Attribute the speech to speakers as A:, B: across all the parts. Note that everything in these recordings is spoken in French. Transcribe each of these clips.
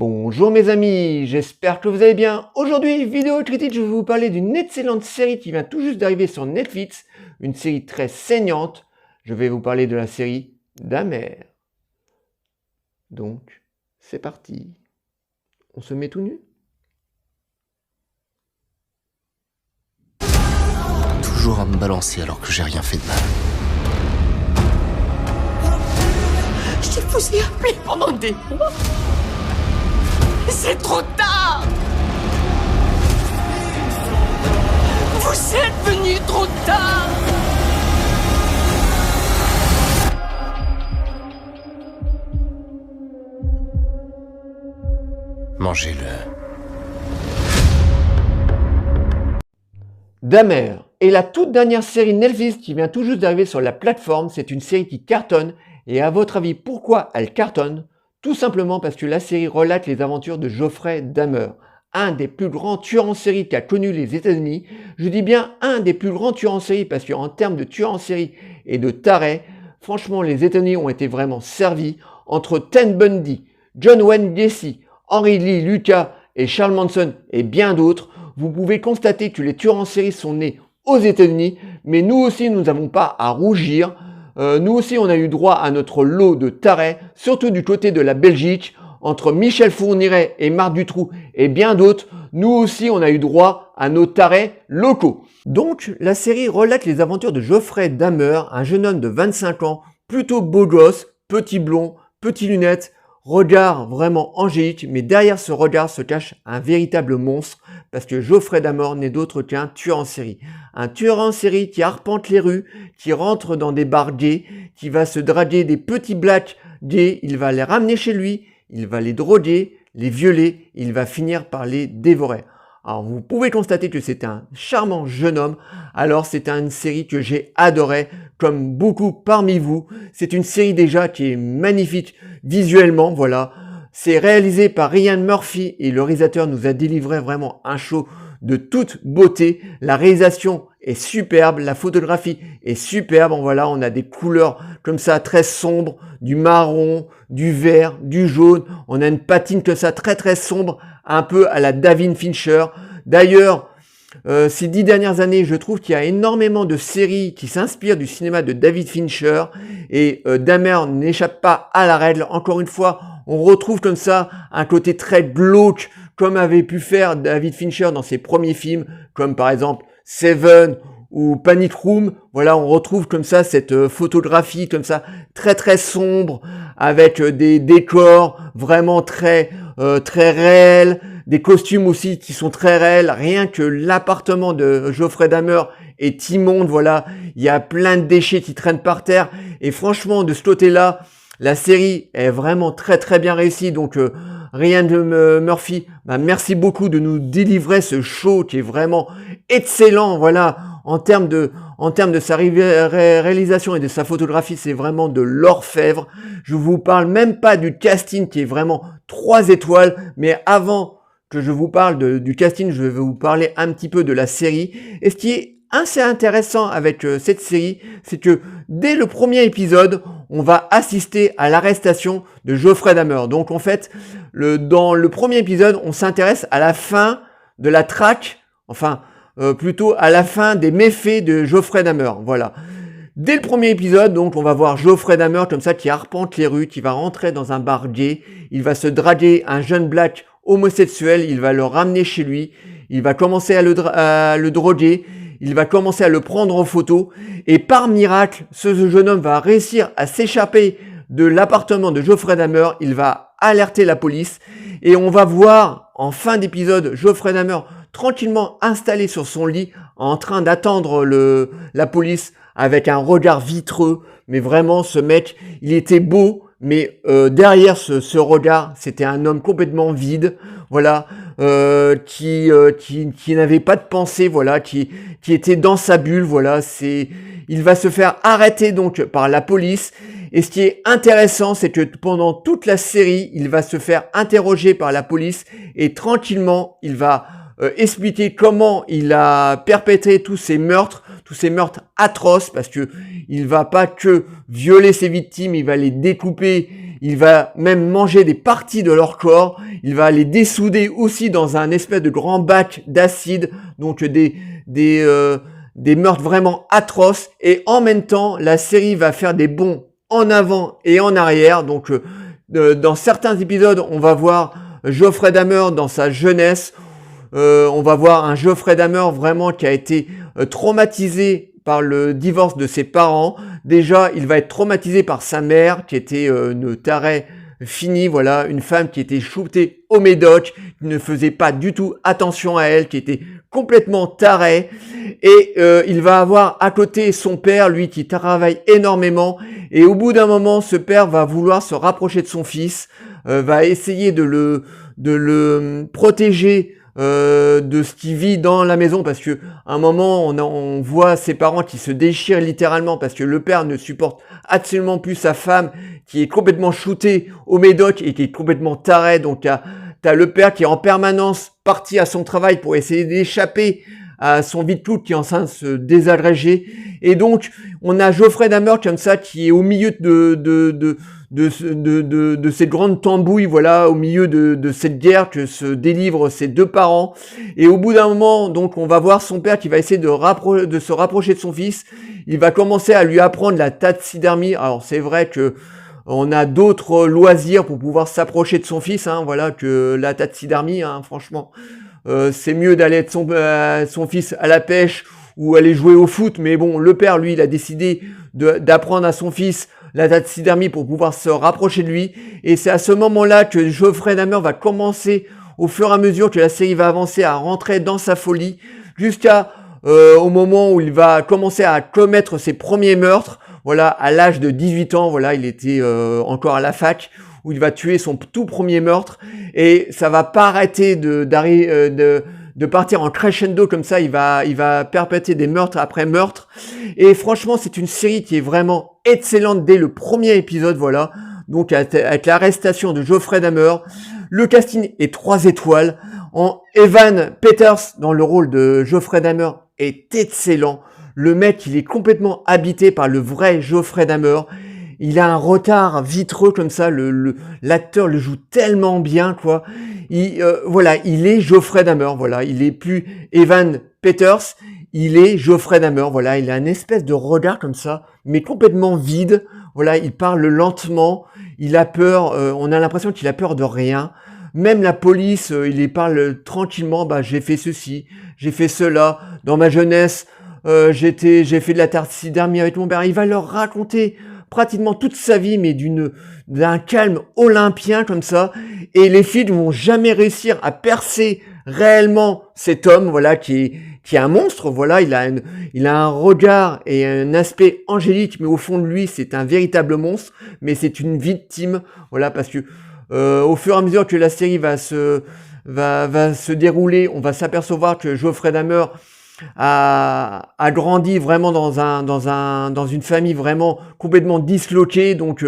A: Bonjour mes amis, j'espère que vous allez bien. Aujourd'hui, vidéo critique, je vais vous parler d'une excellente série qui vient tout juste d'arriver sur Netflix, une série très saignante. Je vais vous parler de la série Dahmer. Donc, c'est parti. On se met tout nu?
B: Toujours à me balancer alors que j'ai rien fait de mal.
C: Je vous ai appelé pendant des mois. C'est trop tard. Vous êtes venu trop tard.
B: Mangez-le.
A: Dahmer est la toute dernière série Netflix qui vient tout juste d'arriver sur la plateforme. C'est une série qui cartonne. Et à votre avis, pourquoi elle cartonne? Tout simplement parce que la série relate les aventures de Jeffrey Dahmer, un des plus grands tueurs en série qu'a connu les États-Unis. Je dis bien un des plus grands tueurs en série parce qu'en termes de tueurs en série et de tarés, franchement, les États-Unis ont été vraiment servis. Entre Ted Bundy, John Wayne Gacy, Henry Lee Lucas et Charles Manson et bien d'autres, vous pouvez constater que les tueurs en série sont nés aux États-Unis, mais nous aussi, nous n'avons pas à rougir. Nous aussi, on a eu droit à notre lot de tarés, surtout du côté de la Belgique, entre Michel Fourniret et Marc Dutroux et bien d'autres. Nous aussi, on a eu droit à nos tarés locaux. Donc, la série relate les aventures de Jeffrey Dahmer, un jeune homme de 25 ans, plutôt beau gosse, petit blond, petites lunettes, regard vraiment angélique, mais derrière ce regard se cache un véritable monstre, parce que Jeffrey Dahmer n'est d'autre qu'un tueur en série. Un tueur en série qui arpente les rues, qui rentre dans des bars gays, qui va se draguer des petits blacks gays, il va les ramener chez lui, il va les droguer, les violer, il va finir par les dévorer. Alors vous pouvez constater que c'est un charmant jeune homme, alors c'est une série que j'ai adorée, comme beaucoup parmi vous. C'est une série déjà qui est magnifique visuellement, voilà. C'est réalisé par Ryan Murphy et le réalisateur nous a délivré vraiment un show de toute beauté. La réalisation est superbe, la photographie est superbe, voilà, on a des couleurs comme ça très sombres, du marron, du vert, du jaune, on a une patine comme ça très sombre, un peu à la David Fincher. D'ailleurs, ces 10 dernières années, je trouve qu'il y a énormément de séries qui s'inspirent du cinéma de David Fincher et Dahmer n'échappe pas à la règle. Encore une fois, on retrouve comme ça un côté très glauque comme avait pu faire David Fincher dans ses premiers films, comme par exemple Seven ou Panic Room. Voilà, on retrouve comme ça cette photographie comme ça très sombre avec des décors vraiment très réels, des costumes aussi qui sont très réels. Rien que l'appartement de Jeffrey Dahmer est immonde, voilà, il y a plein de déchets qui traînent par terre et franchement de ce côté-là, la série est vraiment très bien réussie. Donc Ryan Murphy, merci beaucoup de nous délivrer ce show qui est vraiment excellent, voilà, en termes de sa réalisation et de sa photographie, c'est vraiment de l'orfèvre. Je vous parle même pas du casting qui est vraiment 3 étoiles, mais avant que je vous parle du casting, je vais vous parler un petit peu de la série. Et ce qui est assez intéressant avec cette série, c'est que dès le premier épisode, on va assister à l'arrestation de Jeffrey Dahmer. Donc en fait, dans le premier épisode, on s'intéresse à la fin de la traque, enfin plutôt à la fin des méfaits de Jeffrey Dahmer. Voilà. Dès le premier épisode, donc, on va voir Jeffrey Dahmer comme ça qui arpente les rues, qui va rentrer dans un bar gay, il va se draguer un jeune black homosexuel, il va le ramener chez lui, il va commencer à le droguer, il va commencer à le prendre en photo et par miracle, ce jeune homme va réussir à s'échapper de l'appartement de Jeffrey Dahmer, il va alerter la police et on va voir en fin d'épisode Jeffrey Dahmer tranquillement installé sur son lit en train d'attendre la police avec un regard vitreux. Mais vraiment ce mec, il était beau, mais derrière ce regard, c'était un homme complètement vide, voilà, qui n'avait pas de pensée, voilà, qui était dans sa bulle, voilà. Il va se faire arrêter donc par la police. Et ce qui est intéressant, c'est que pendant toute la série, il va se faire interroger par la police et tranquillement, il va expliquer comment il a perpétré tous ces meurtres atroces, parce que il va pas que violer ses victimes, il va les découper, il va même manger des parties de leur corps, il va les dessouder aussi dans un espèce de grand bac d'acide, donc des meurtres vraiment atroces, et en même temps, la série va faire des bonds en avant et en arrière, donc dans certains épisodes, on va voir Geoffrey Dahmer dans sa jeunesse, on va voir un Geoffrey Dahmer vraiment qui a été traumatisé par le divorce de ses parents. Déjà, il va être traumatisé par sa mère qui était une tarée finie, voilà, une femme qui était shootée au médoc, qui ne faisait pas du tout attention à elle, qui était complètement tarée. Et il va avoir à côté son père, lui qui travaille énormément. Et au bout d'un moment, ce père va vouloir se rapprocher de son fils, va essayer de le protéger de ce qui vit dans la maison, parce que à un moment on voit ses parents qui se déchirent littéralement parce que le père ne supporte absolument plus sa femme qui est complètement shootée au médoc et qui est complètement tarée. Donc t'as le père qui est en permanence parti à son travail pour essayer d'échapper à son vide-cloute qui est en train de se désagréger. Et donc on a Geoffrey Dahmer comme ça qui est au milieu de cette grande tambouille, voilà, au milieu de cette guerre que se délivrent ses deux parents. Et au bout d'un moment, donc, on va voir son père qui va essayer de se rapprocher de son fils. Il va commencer à lui apprendre la taxidermie. Alors, c'est vrai que on a d'autres loisirs pour pouvoir s'approcher de son fils, hein, voilà, que la taxidermie, hein, franchement. C'est mieux d'aller avec son fils à la pêche ou aller jouer au foot. Mais bon, le père, lui, il a décidé d'apprendre à son fils la taxidermie pour pouvoir se rapprocher de lui. Et c'est à ce moment-là que Geoffrey Dahmer va commencer, au fur et à mesure que la série va avancer, à rentrer dans sa folie, jusqu'à au moment où il va commencer à commettre ses premiers meurtres. Voilà, à l'âge de 18 ans, voilà, il était encore à la fac, où il va tuer son tout premier meurtre. Et ça va pas arrêter de partir en crescendo comme ça. Il va perpétrer des meurtres après meurtres. Et franchement, c'est une série qui est vraiment excellente dès le premier épisode, voilà. Donc avec l'arrestation de Geoffrey Dahmer, le casting est 3 étoiles. Evan Peters dans le rôle de Geoffrey Dahmer est excellent. Le mec, il est complètement habité par le vrai Geoffrey Dahmer. Il a un retard vitreux comme ça, l'acteur le joue tellement bien, quoi. Voilà, il est Geoffrey Dahmer, voilà. Il est plus Evan Peters, il est Geoffrey Dahmer, voilà. Il a une espèce de regard comme ça, mais complètement vide. Voilà, il parle lentement, il a peur, on a l'impression qu'il a peur de rien. Même la police, il y parle tranquillement, bah j'ai fait ceci, j'ai fait cela, dans ma jeunesse, j'ai fait de la taxidermie avec mon père. Il va leur raconter pratiquement toute sa vie, mais d'un calme olympien comme ça. Et les flics ne vont jamais réussir à percer réellement cet homme, voilà, qui est un monstre, voilà. Il a un regard et un aspect angélique, mais au fond de lui, c'est un véritable monstre. Mais c'est une victime, voilà, parce que au fur et à mesure que la série va se dérouler, on va s'apercevoir que Geoffrey Dahmer a grandi vraiment dans une famille vraiment complètement disloquée, donc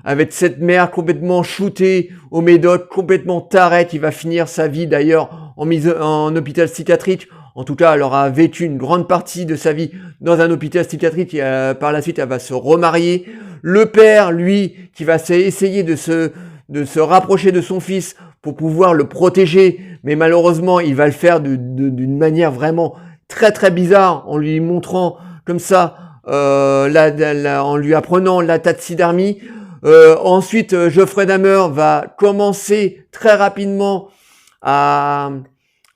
A: avec cette mère complètement shootée au médoc, complètement tarée, qui va finir sa vie d'ailleurs en hôpital psychiatrique. En tout cas, elle aura vécu une grande partie de sa vie dans un hôpital psychiatrique et par la suite, elle va se remarier. Le père, lui, qui va essayer de se rapprocher de son fils pour pouvoir le protéger, mais malheureusement, il va le faire d'une manière vraiment très très bizarre, en lui montrant comme ça, en lui apprenant la taxidermie. Ensuite, Geoffrey Dahmer va commencer très rapidement à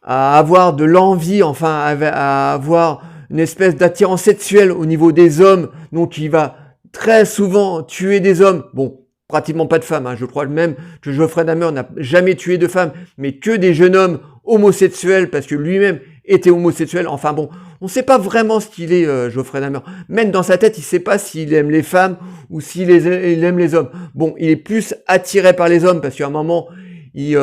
A: avoir de l'envie, enfin à avoir une espèce d'attirance sexuelle au niveau des hommes. Donc il va très souvent tuer des hommes. Bon, pratiquement pas de femmes, hein. Je crois même que Geoffrey Dahmer n'a jamais tué de femmes, mais que des jeunes hommes homosexuels, parce que lui-même était homosexuel. Enfin bon, on sait pas vraiment ce qu'il est, Geoffrey Dahmer. Même dans sa tête, il sait pas s'il aime les femmes ou s'il aime les hommes. Bon, il est plus attiré par les hommes, parce qu'à un moment, il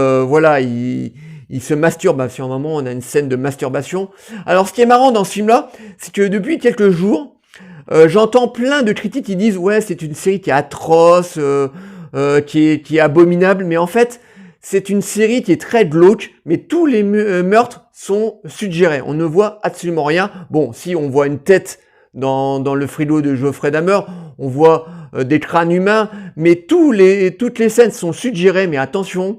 A: se masturbe. Parce qu'à un moment, on a une scène de masturbation. Alors, ce qui est marrant dans ce film-là, c'est que depuis quelques jours, j'entends plein de critiques qui disent « Ouais, c'est une série qui est atroce, qui est abominable. » Mais en fait, c'est une série qui est très glauque, mais tous les meurtres sont suggérés. On ne voit absolument rien. Bon, si on voit une tête dans le frigo de Geoffrey Dahmer, on voit des crânes humains, mais toutes les scènes sont suggérées, mais attention,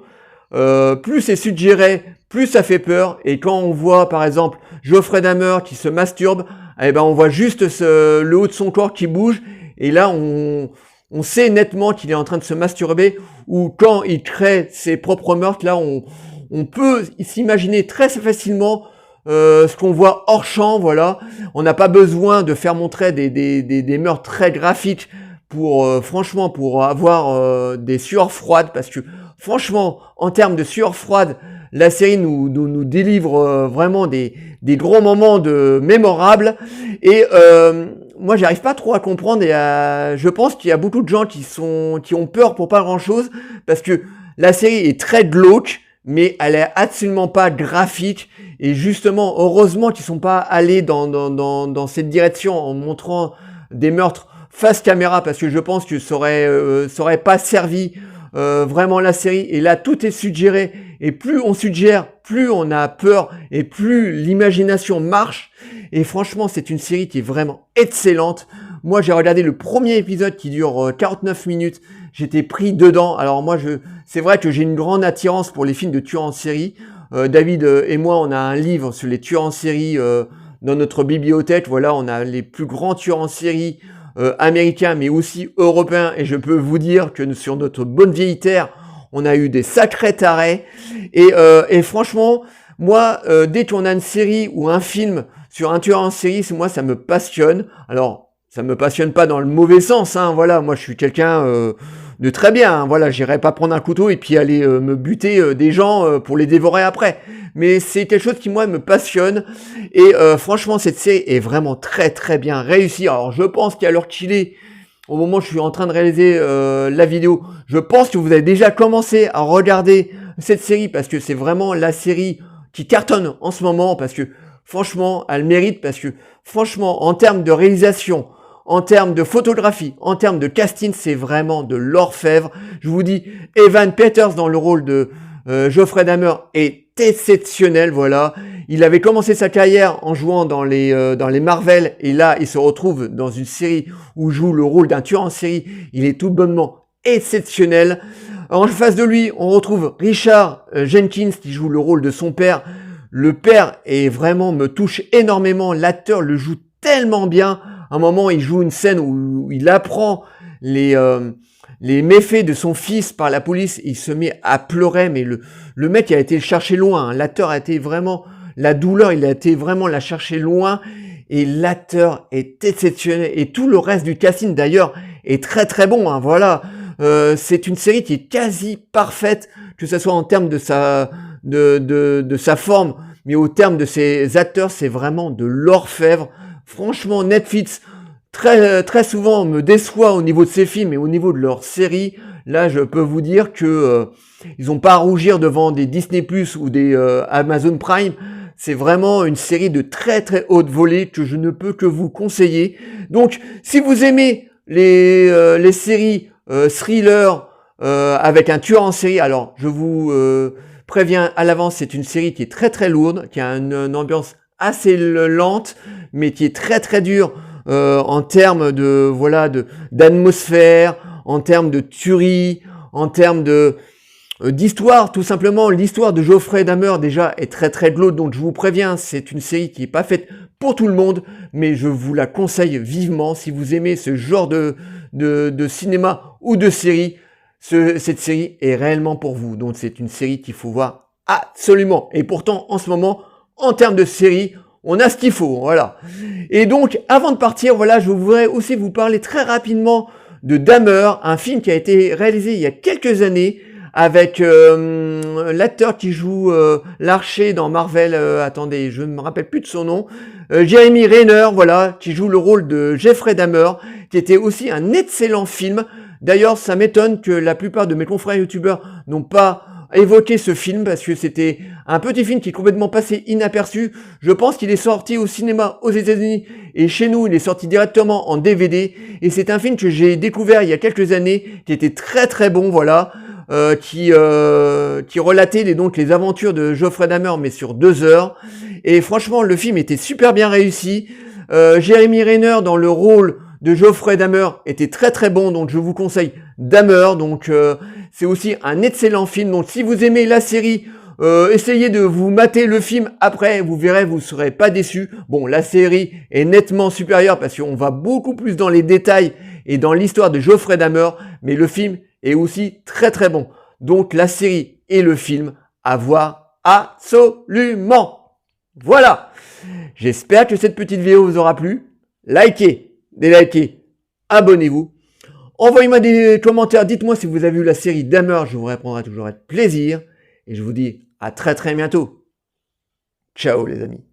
A: plus c'est suggéré, plus ça fait peur, et quand on voit par exemple Geoffrey Dahmer qui se masturbe, eh ben on voit juste le haut de son corps qui bouge, et là on sait nettement qu'il est en train de se masturber, ou quand il crée ses propres meurtres, là on peut s'imaginer très facilement ce qu'on voit hors champ, voilà. On n'a pas besoin de faire montrer des meurtres très graphiques pour franchement pour avoir des sueurs froides, parce que franchement en termes de sueurs froides, la série nous délivre vraiment des gros moments mémorables, et moi j'arrive pas trop à comprendre, et je pense qu'il y a beaucoup de gens qui ont peur pour pas grand chose, parce que la série est très glauque, mais elle est absolument pas graphique, et justement heureusement qu'ils sont pas allés dans cette direction en montrant des meurtres face caméra, parce que je pense que ça aurait pas servi vraiment la série. Et là tout est suggéré, et plus on suggère, plus on a peur, et plus l'imagination marche. Et franchement c'est une série qui est vraiment excellente. Moi j'ai regardé le premier épisode qui dure 49 minutes, j'étais pris dedans. Alors moi c'est vrai que j'ai une grande attirance pour les films de tueurs en série. David et moi on a un livre sur les tueurs en série dans notre bibliothèque. Voilà, on a les plus grands tueurs en série américains, mais aussi européens, et je peux vous dire que sur notre bonne vieille terre on a eu des sacrés tarés, et franchement moi dès qu'on a une série ou un film sur un tueur en série, moi ça me passionne. Alors ça me passionne pas dans le mauvais sens, hein, voilà, moi je suis quelqu'un de très bien, hein, voilà, j'irai pas prendre un couteau et puis aller me buter des gens pour les dévorer après, mais c'est quelque chose qui moi me passionne, et franchement cette série est vraiment très très bien réussie. Alors je pense qu'à l'heure qu'il est, au moment où je suis en train de réaliser la vidéo, je pense que vous avez déjà commencé à regarder cette série, parce que c'est vraiment la série qui cartonne en ce moment, parce que franchement elle mérite, parce que franchement en termes de réalisation, en termes de photographie, en termes de casting, c'est vraiment de l'orfèvre. Je vous dis, Evan Peters dans le rôle de Geoffrey Dahmer est exceptionnel, voilà. Il avait commencé sa carrière en jouant dans les Marvel, et là il se retrouve dans une série où il joue le rôle d'un tueur en série. Il est tout bonnement exceptionnel. En face de lui, on retrouve Richard Jenkins qui joue le rôle de son père. Le père est vraiment, me touche énormément. L'acteur le joue tellement bien. À un moment, il joue une scène où il apprend les méfaits de son fils par la police. Il se met à pleurer, mais le mec a été le chercher loin, hein. L'acteur a été vraiment, la douleur, il a été vraiment la chercher loin, et l'acteur est exceptionnel, et tout le reste du casting d'ailleurs est très très bon, hein, voilà. C'est une série qui est quasi parfaite, que ce soit en termes de sa forme, mais au terme de ses acteurs, c'est vraiment de l'orfèvre. Franchement, Netflix, très, très souvent, me déçoit au niveau de ses films et au niveau de leurs séries. Là, je peux vous dire que ils n'ont pas à rougir devant des Disney+, ou des Amazon Prime. C'est vraiment une série de très, très haute volée que je ne peux que vous conseiller. Donc, si vous aimez les séries thriller avec un tueur en série, alors, je vous préviens à l'avance, c'est une série qui est très, très lourde, qui a une ambiance assez lente, mais qui est très très dur en termes d'atmosphère, en termes de tuerie, en termes d'histoire. Tout simplement, l'histoire de Geoffrey Dahmer déjà est très très glauque, donc je vous préviens, c'est une série qui est pas faite pour tout le monde, mais je vous la conseille vivement si vous aimez ce genre de cinéma ou de série. Cette série est réellement pour vous, donc c'est une série qu'il faut voir absolument. Et pourtant, en ce moment, en termes de série, on a ce qu'il faut, voilà. Et donc, avant de partir, voilà, je voudrais aussi vous parler très rapidement de Dahmer, un film qui a été réalisé il y a quelques années avec l'acteur qui joue l'archer dans Marvel, attendez, je ne me rappelle plus de son nom, Jeremy Renner, voilà, qui joue le rôle de Jeffrey Dahmer, qui était aussi un excellent film. D'ailleurs, ça m'étonne que la plupart de mes confrères youtubeurs n'ont pas évoqué ce film, parce que c'était un petit film qui est complètement passé inaperçu. Je pense qu'il est sorti au cinéma aux États-Unis, et chez nous il est sorti directement en DVD, et c'est un film que j'ai découvert il y a quelques années, qui était très très bon, voilà. qui relatait les aventures de Geoffrey Dahmer, mais sur 2 heures. Et franchement, le film était super bien réussi. Jeremy Renner dans le rôle de Geoffrey Dahmer était très très bon, donc je vous conseille Dahmer. Donc c'est aussi un excellent film. Donc si vous aimez la série, essayez de vous mater le film après, vous verrez, vous serez pas déçus. Bon, la série est nettement supérieure parce qu'on va beaucoup plus dans les détails et dans l'histoire de Geoffrey Dahmer, mais le film est aussi très très bon. Donc la série et le film à voir absolument. Voilà. J'espère que cette petite vidéo vous aura plu. Likez, délikez, abonnez-vous. Envoyez-moi des commentaires, dites-moi si vous avez vu la série Dahmer, je vous répondrai toujours avec plaisir. Et je vous dis à très très bientôt. Ciao les amis.